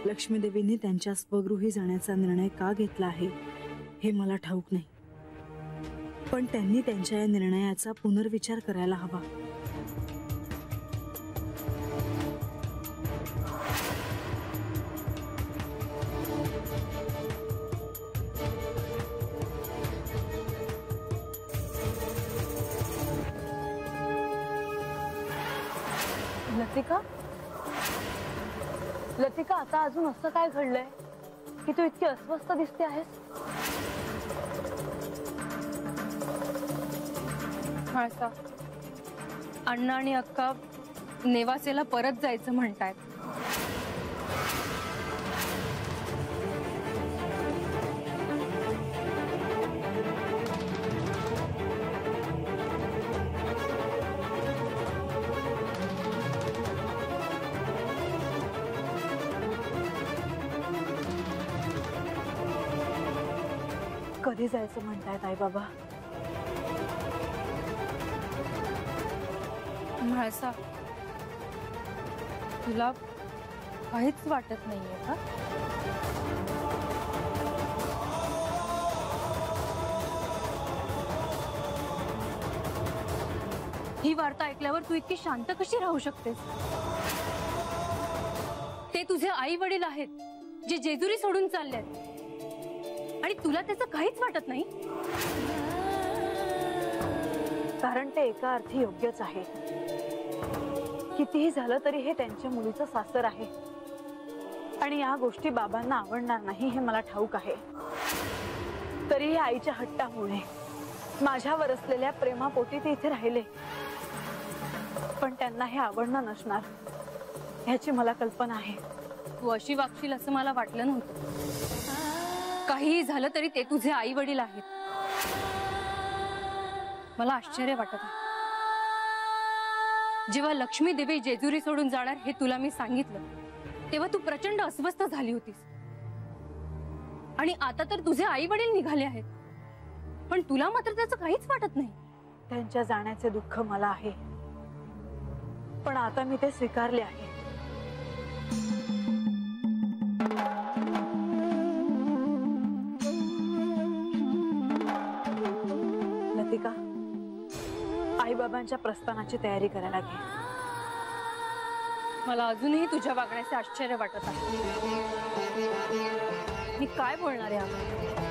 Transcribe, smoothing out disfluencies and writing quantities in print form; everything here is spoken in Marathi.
लक्ष्मी देवींनी त्यांच्या स्वगृही जाण्याचा निर्णय का घेतला आहे हे मला ठाऊक नाही, पण त्यांनी त्यांच्या या निर्णयाचा पुनर्विचार करायला हवा. लतिका, लतिका, आता अजून असं काय घडलंय की तू इतकी अस्वस्थ दिसते आहेस? म्हाळसा, अण्णा आणि अक्का नेवासेला परत जायचं म्हणतायत. कधी जायचं म्हणतायत आई बाबा? म्हाळसा, तुला काहीच वाटत नाहीये का? ही वार्ता ऐकल्यावर तू इतकी शांत कशी राहू शकतेस? ते तुझे आई वडील आहेत जे जेजुरी सोडून चाललेत आणि तुला त्याचं काहीच वाटत नाही? कारण ते एका अर्थी योग्यच आहे. कितीही झालं तरी हे त्यांच्या मुलीचं सासर आहे आणि या गोष्टी बाबांना आवडणार नाही हे मला ठाऊक आहे. तरीही आईच्या हट्टामुळे माझ्यावर असलेल्या प्रेमापोटी ते इथे राहिले, पण त्यांना हे आवडणार नसणार ह्याची मला कल्पना आहे. तू अशी वागशील असं मला वाटलं नव्हतं. काहीही झालं तरी ते तुझे आई वडील आहेत. मला आश्चर्य वाटत आहे. जेव्हा लक्ष्मी देवी जेजुरी सोडून जाणार हे तुला मी सांगितलं तेव्हा तू प्रचंड अस्वस्थ झाली होतीस आणि आता तर तुझे आई वडील निघाले आहेत, पण तुला मात्र त्याचं काहीच वाटत नाही. त्यांच्या जाण्याचे दुःख मला आहे, पण आता मी ते स्वीकारले आहे. लतिका, आई बाबांच्या प्रस्थानाची तयारी करायला घे. मला अजूनही तुझ्या वागण्याचे आश्चर्य वाटत आहे. मी काय बोलणार आहे आता?